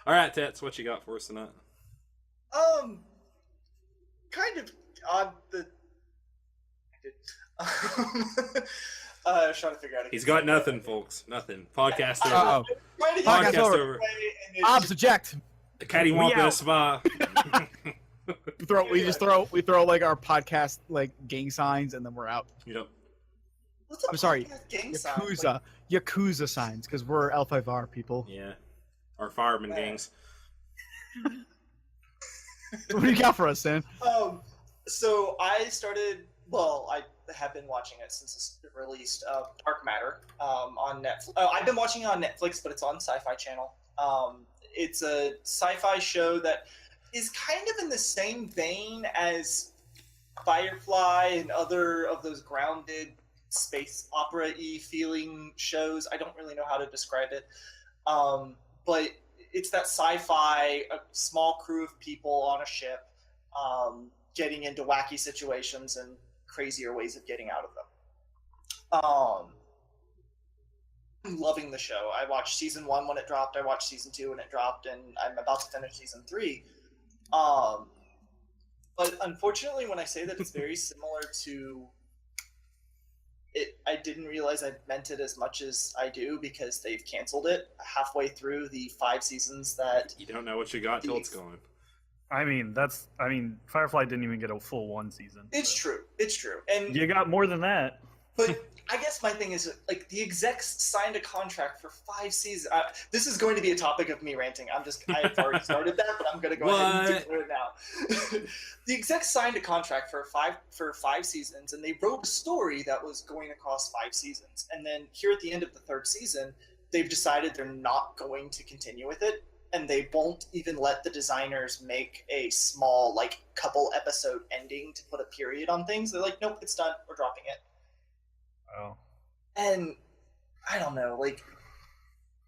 All right, Tats, what you got for us tonight? Kind of on the. I was trying to figure out. He's got nothing, folks. Nothing. Podcast over. Uh-oh. Podcast over. Obs eject. The cattywampus spa. We throw like our podcast like gang signs and then we're out. Yep. I'm sorry, Yakuza signs because we're L5R people. Yeah. Our fireman gangs. What do you got for us, Sam? So I started. Well, I have been watching it since it's released. Dark Matter on Netflix. I've been watching it on Netflix, but it's on Sci-Fi Channel. It's a sci-fi show that is kind of in the same vein as Firefly and other of those grounded space opera-y feeling shows. I don't really know how to describe it. But it's that sci-fi, a small crew of people on a ship getting into wacky situations and crazier ways of getting out of them. I'm loving the show. I watched season 1 when it dropped. I watched season 2 when it dropped, and I'm about to finish season 3. But unfortunately, when I say that it's very similar to it, I didn't realize I meant it as much as I do because they've canceled it halfway through the 5 seasons that... You don't know what you got till it's gone. I mean, Firefly didn't even get a full 1 season. It's true. And you got more than that. But I guess my thing is, like, the execs signed a contract for 5 seasons. This is going to be a topic of me ranting. I've already started that, but I'm going to go ahead and do it now. The execs signed a contract for 5 seasons, and they wrote a story that was going across 5 seasons. And then here at the end of the 3rd season, they've decided they're not going to continue with it, and they won't even let the designers make a small, like, couple episode ending to put a period on things. They're like, nope, it's done. We're dropping it. Oh. And I don't know, like,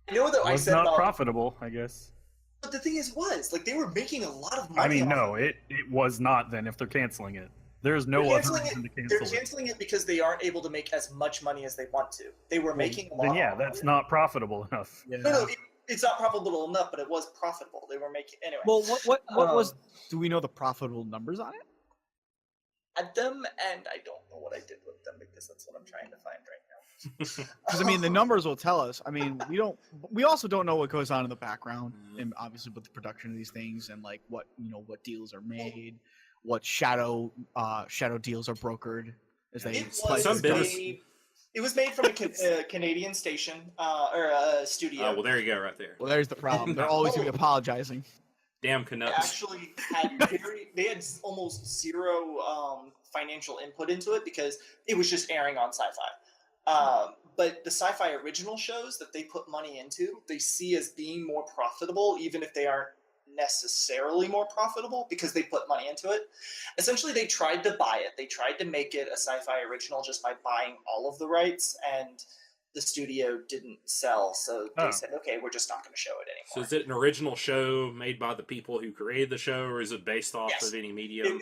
I know that I said not profitable, I guess. But the thing is, like, they were making a lot of money. I mean, no, it was not. Then if they're canceling it, there's no other reason to cancel it. They're canceling it because they aren't able to make as much money as they want to. They were making a lot. Then yeah, that's not profitable enough. Yeah. No, it's not profitable enough, but it was profitable. They were making anyway. Well, what was? Do we know the profitable numbers on it? At them, and I don't know what I did with them because that's what I'm trying to find right now. Because I mean, the numbers will tell us. I mean, we also don't know what goes on in the background, and obviously with the production of these things, and like what deals are made, what shadow deals are brokered as they. It was made from a Canadian station or a studio. Oh well, there you go, right there. Well, there's the problem. They're always going to be apologizing. Damn Canucks. They actually had almost zero financial input into it because it was just airing on Sci-Fi. But the Sci-Fi original shows that they put money into, they see as being more profitable, even if they aren't necessarily more profitable because they put money into it. Essentially, they tried to buy it. They tried to make it a Sci-Fi original just by buying all of the rights, and the studio didn't sell, so they said, okay, we're just not going to show it anymore. So is it an original show made by the people who created the show, or is it based off of any medium?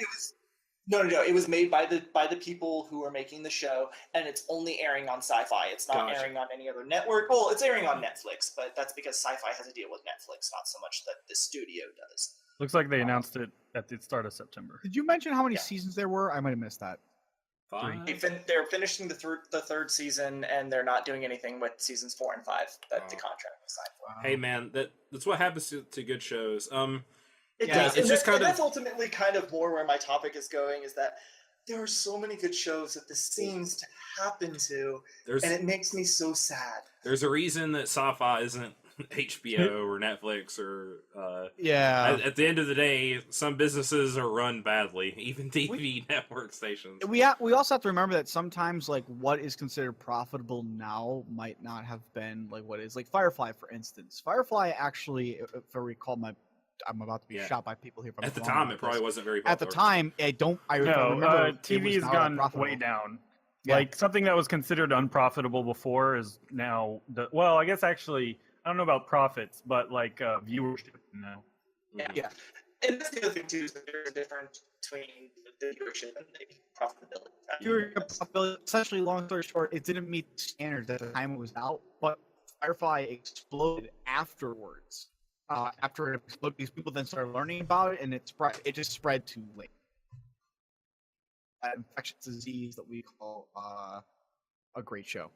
No. It was made by the people who are making the show, and it's only airing on Sci-Fi. It's not airing on any other network. Well, it's airing on Netflix, but that's because Sci-Fi has a deal with Netflix, not so much that the studio does. Looks like they announced it at the start of September. Did you mention how many seasons there were? I might have missed that. 5? They're finishing the 3rd season, and they're not doing anything with seasons 4 and 5 that the contract was signed for. Hey man, that's what happens to good shows. It does. It's just that's ultimately kind of more where my topic is going, is that there are so many good shows that this seems to happen to, and it makes me so sad. There's a reason that sci-fi isn't HBO or Netflix or At the end of the day, some businesses are run badly, even TV network stations. We also have to remember that sometimes like what is considered profitable now might not have been like what is like Firefly, for instance. Firefly actually, if I recall I'm about to be shot by people here. At the time, it probably wasn't very popular. At the time, I remember TV has gone way down. Yeah. Like something that was considered unprofitable before is now I guess actually I don't know about profits, but like viewership now. Yeah. And that's the other thing too, is that there's a difference between the viewership and the profitability. Essentially, long story short, it didn't meet the standards at the time it was out, but Firefly exploded afterwards. after it exploded, these people then started learning about it, and it just spread to like that infectious disease that we call a great show.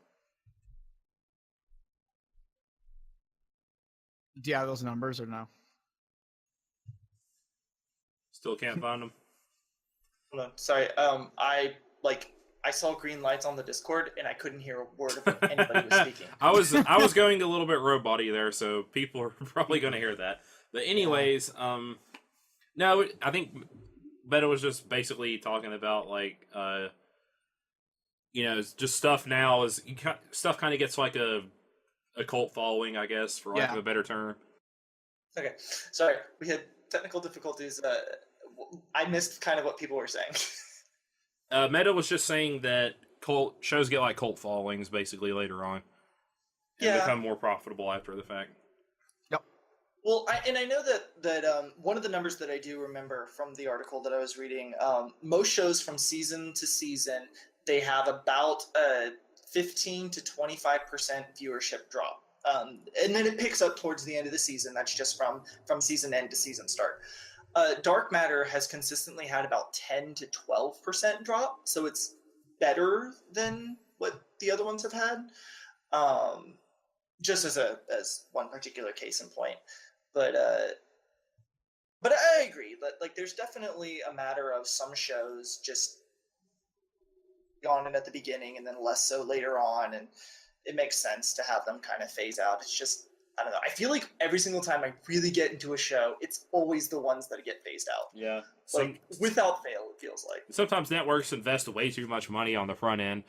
Do you have those numbers or no? Still can't find them. Hold on. Sorry. I saw green lights on the Discord and I couldn't hear a word of what anybody was speaking. I was going a little bit robot-y there, so people are probably going to hear that. But anyways, no, I think Beto was just basically talking about like, just stuff now is stuff kind of gets like a cult following, I guess, for lack of a better term. Okay, sorry, we had technical difficulties. I missed kind of what people were saying. Meta was just saying that cult shows get like cult followings basically later on, and become more profitable after the fact. Yep. Well, I know that one of the numbers that I do remember from the article that I was reading, most shows from season to season, they have about a 15 to 25% viewership drop. And then it picks up towards the end of the season. That's just from season end to season start. Dark Matter has consistently had about 10 to 12% drop, so it's better than what the other ones have had. Just as one particular case in point, but I agree that like there's definitely a matter of some shows just gone in at the beginning and then less so later on, and it makes sense to have them kind of phase out. It's just, I don't know. I feel like every single time I really get into a show, it's always the ones that get phased out. Yeah. Like, without fail, it feels like. Sometimes networks invest way too much money on the front end,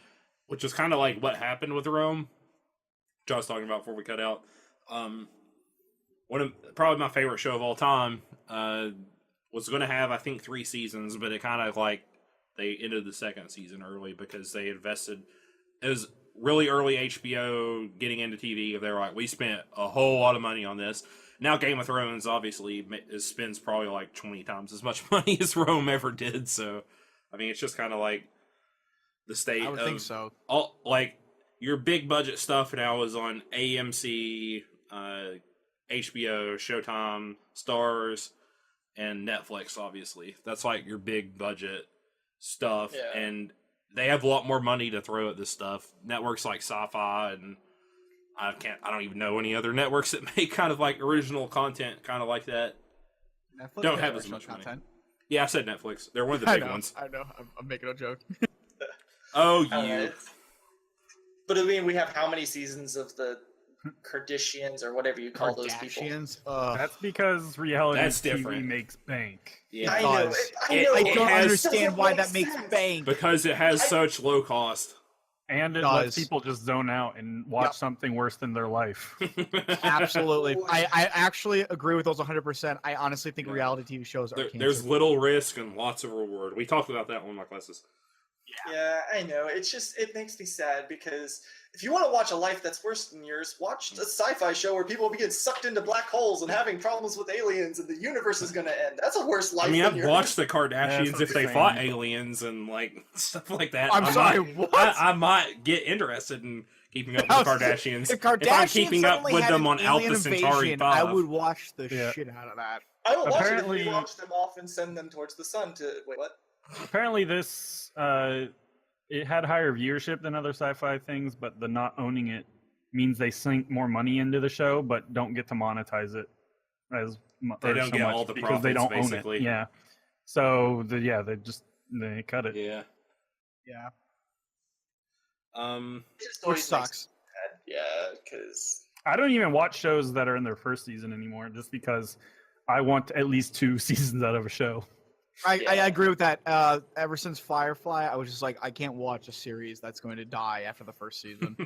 which is kind of like what happened with Rome, which I was talking about before we cut out. Probably my favorite show of all time was going to have, I think, 3 seasons, but it kind of like, they ended the second season early because they invested. It was really early HBO getting into TV. They're like, we spent a whole lot of money on this. Now Game of Thrones obviously spends probably like 20 times as much money as Rome ever did. So, I mean, it's just kind of like the state. I would think so. All, like, your big budget stuff now is on AMC, HBO, Showtime, Stars, and Netflix, obviously. That's like your big budget stuff. Yeah. And they have a lot more money to throw at this stuff. Networks like Sci-Fi, and I don't even know any other networks that make kind of like original content kind of like that. Netflix don't have as much content. money. Yeah, I said Netflix. They're one of the big ones. I know. I'm making a joke. Oh, you. But I mean, we have how many seasons of the Kardashians or whatever you call those people? That's because reality TV different. makes bank. Yeah, I know. I don't understand why that makes bank. Because it has such low cost. And it lets people just zone out and watch something worse than their life. Absolutely. I actually agree with those 100%. I honestly think reality TV shows are There's little risk and lots of reward. We talked about that in one of my classes. Yeah, I know. It makes me sad because if you want to watch a life that's worse than yours, watch a sci-fi show where people get sucked into black holes and having problems with aliens and the universe is going to end. That's a worse life. I mean, than I've yours. watched the Kardashians if they fought aliens and like stuff like that. I might get interested in keeping up with the Kardashians. If I'm keeping up with them on Alpha Centauri 5. I would watch the shit out of that. I will watch it if we launch them off and send them towards the sun to... Wait, what? Apparently this, it had higher viewership than other sci-fi things, but the not owning it means they sink more money into the show, but don't get to monetize it they don't get all the because they don't basically. own it. Yeah. So they cut it. Yeah. Yeah. Which sucks. Yeah, because I don't even watch shows that are in their first season anymore, just because I want at least 2 seasons out of a show. I agree with that. Ever since Firefly, I was just like, I can't watch a series that's going to die after the first season.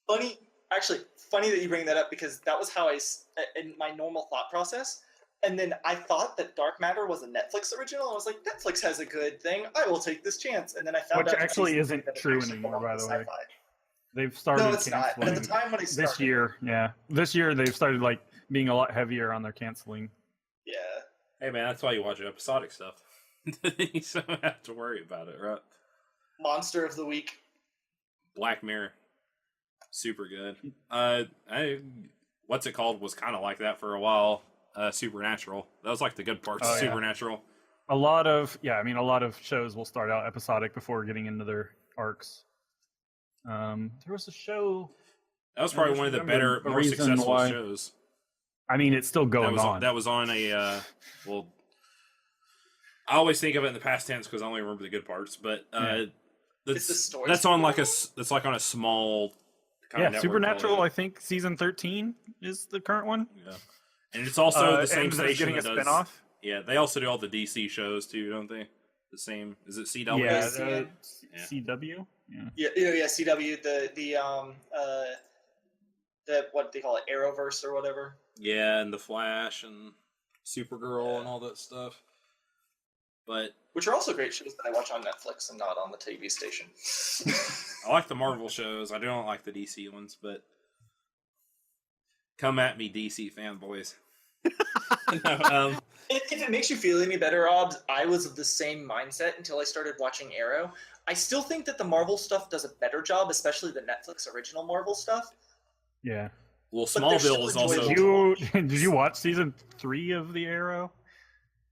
Funny that you bring that up because that was how in my normal thought process. And then I thought that Dark Matter was a Netflix original. I was like, Netflix has a good thing. I will take this chance. And then I found out... Which actually isn't true anymore, by the way. They've started canceling. But at the time when I started... This year they've started like being a lot heavier on their canceling. Yeah. Hey man, that's why you watch episodic stuff. You don't have to worry about it, right? Monster of the Week. Black Mirror. Super good. what's it called was kind of like that for a while. Supernatural. That was like the good parts of Supernatural. A lot of shows will start out episodic before getting into their arcs. There was a show. That was probably one of the better, more successful shows. I mean, it's still going on. That was on a well. I always think of it in the past tense because I only remember the good parts. But that's on like that's like on a small. Kind of Supernatural. I think season 13 is the current one. Yeah, and it's also the same station getting that a does. spinoff. Yeah, they also do all the DC shows too, don't they? The same. Is it CW? Yeah, CW. Yeah, CW. The what they call it, Arrowverse or whatever. Yeah, and the Flash and Supergirl and all that stuff. But which are also great shows that I watch on Netflix and not on the TV station. I like the Marvel shows. I don't like the DC ones, but come at me, DC fanboys. No, if it makes you feel any better, Obs, I was of the same mindset until I started watching Arrow. I still think that the Marvel stuff does a better job, especially the Netflix original Marvel stuff. Yeah. Well, Smallville is also. Did you watch season 3 of the Arrow?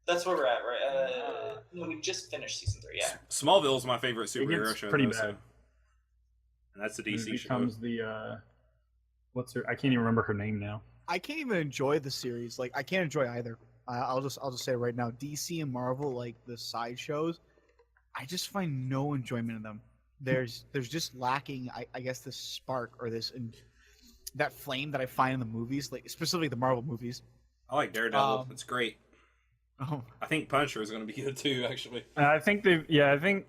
That's where we're at, right? No, we just finished season 3. Yeah. Smallville is my favorite superhero show. Pretty though, bad. so. And that's a DC show. Becomes the what's her? I can't even remember her name now. I can't even enjoy the series. Like, I can't enjoy either. I'll just say right now, DC and Marvel, like the side shows, I just find no enjoyment in them. There's just lacking, I guess, this spark or that flame that I find in the movies, like specifically the Marvel movies. I like Daredevil. It's great. Oh, I think Punisher is going to be good too. Actually, I think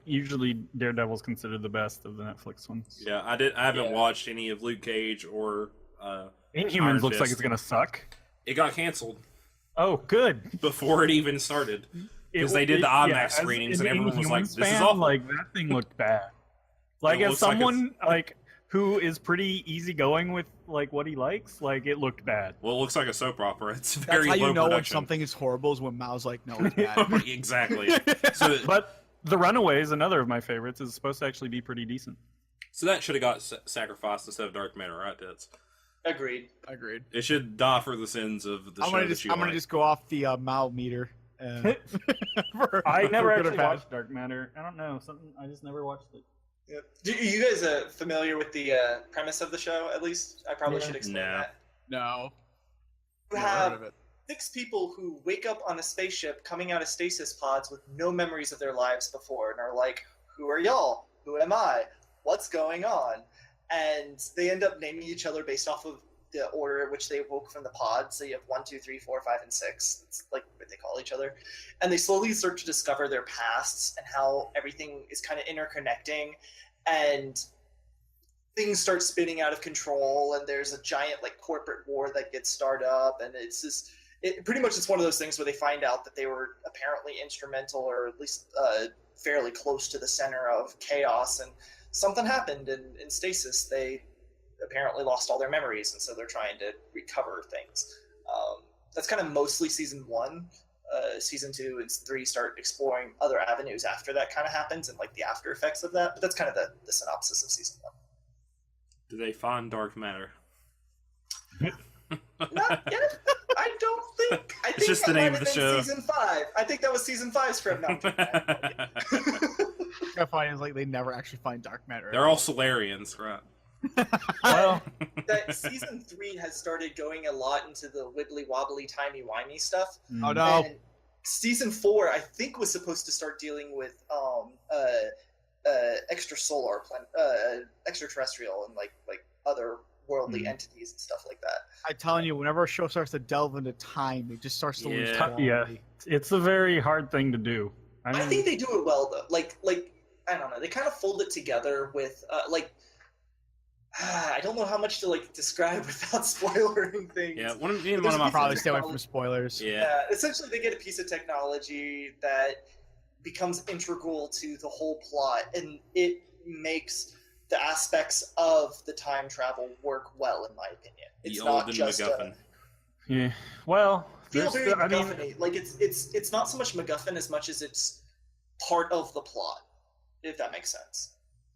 usually Daredevil's considered the best of the Netflix ones. Yeah, I haven't watched any of Luke Cage or. Inhumans looks like it's gonna suck. It got canceled. Oh, good. Before it even started, because they did the IMAX screenings and everyone was like, "This is awful." Like that thing looked bad. Like as someone who is pretty easygoing with like what he likes, like it looked bad. Well, it looks like a soap opera. It's very low That's how you know production. when something is horrible is when Mao's like, "No, it's bad." Exactly. So, but The Runaways, another of my favorites, is supposed to actually be pretty decent. So that should have got sacrificed instead of Dark Matter, right? That's. Agreed. It should die for the sins of the show I'm gonna just go off the Mao meter. I never actually watched Dark Matter. I don't know, I just never watched it. Yep. Are you guys familiar with the premise of the show? At least I probably should explain that. No. You have 6 people who wake up on a spaceship coming out of stasis pods with no memories of their lives before, and are like, "Who are y'all? Who am I? What's going on?" And they end up naming each other based off of the order in which they woke from the pod. So you have 1, 2, 3, 4, 5, and 6. It's like what they call each other. And they slowly start to discover their pasts and how everything is kind of interconnecting. And things start spinning out of control. And there's a giant like corporate war that gets started up. And it's just, pretty much it's one of those things where they find out that they were apparently instrumental, or at least fairly close to the center of chaos. And something happened in stasis. They apparently lost all their memories, and so they're trying to recover things. That's kind of mostly season 1. Season 2 and 3 start exploring other avenues after that kind of happens, and like the after effects of that. But that's kind of the synopsis of season 1. Do they find Dark Matter? Not yet. I don't think. I think it's just the name of the show. Season 5. I think that was season 5's script. I find is like they never actually find Dark Matter. They're all Solarians, right? Well, that season 3 has started going a lot into the wibbly wobbly, timey wimey stuff. Oh no! And season 4, I think, was supposed to start dealing with extraterrestrial, and like other worldly entities and stuff like that. I'm telling you, whenever a show starts to delve into time, it just starts to lose quality. Yeah, it's a very hard thing to do. I think they do it well though. Like I don't know, they kind of fold it together with I don't know how much to like describe without spoiling things. Yeah, one of my probably stay away from spoilers. Yeah. Essentially, they get a piece of technology that becomes integral to the whole plot, and it makes the aspects of the time travel work well, in my opinion. It's not just MacGuffin. Yeah. Well, feels very MacGuffin-y. Like it's not so much MacGuffin as much as it's part of the plot, if that makes sense.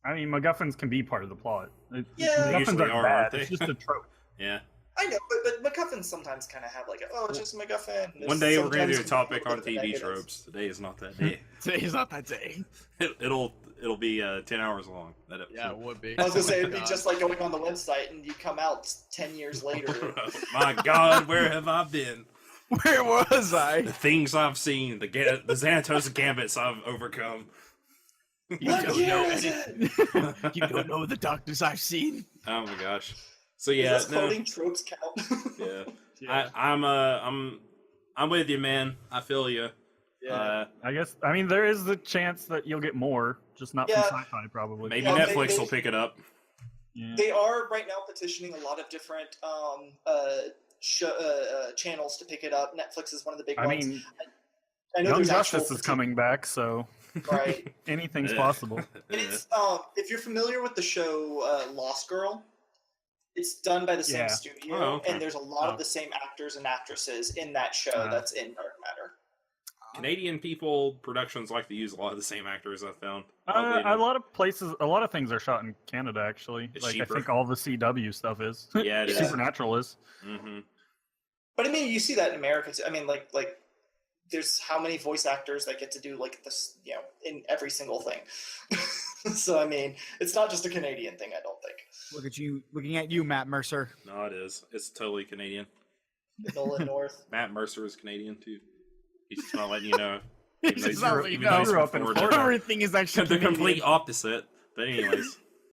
I mean, MacGuffins can be part of the plot. Yeah. MacGuffins Usually aren't are, bad. aren't they? It's just a trope. Yeah. I know, but MacGuffins sometimes kind of have like, it's just a MacGuffin. One day we're going to do a Sometimes topic a on little bit of TV negative. tropes. Today is not that day. Today's not that day. It'll be 10 hours long. That episode. Yeah, it would be. I was gonna say it'd be God. just like going on the website and you come out 10 years later. My God, where have I been? Where was I? The things I've seen, the Xanatos Gambits I've overcome. You What don't year know is any- You don't know the darkness I've seen. Oh my gosh. So Does yeah, this no, quoting tropes count? yeah. I'm with you, man. I feel you. Yeah. I guess. I mean, there is the chance that you'll get more, just not Yeah. from sci-fi, probably. Maybe Yeah, Netflix they- will pick it up. Yeah. They are right now petitioning a lot of different channels to pick it up. Netflix is one of the big I ones. mean, I know Young there's Justice actual is coming back, so right. anything's Yeah. possible. And it's if you're familiar with the show Lost Girl, it's done by the same Yeah. studio, Oh, okay. and there's a lot of the same actors and actresses in that show that's in Dark Matter. Canadian productions like to use a lot of the same actors I've found. A lot of places, a lot of things are shot in Canada. Actually, It's like cheaper. I think all the CW stuff is. Yeah, it is. Supernatural is. Mm-hmm. But I mean, you see that in America too. I mean, like there's how many voice actors that get to do like this, in every single thing. So I mean, it's not just a Canadian thing. I don't think. Looking at you, Matt Mercer. No, it is. It's totally Canadian. Nolan North. Matt Mercer is Canadian too. He's just not letting you know. He's just not letting you know. he's Grew up in from Florida. Everything is actually The complete Canadian. opposite. But anyways,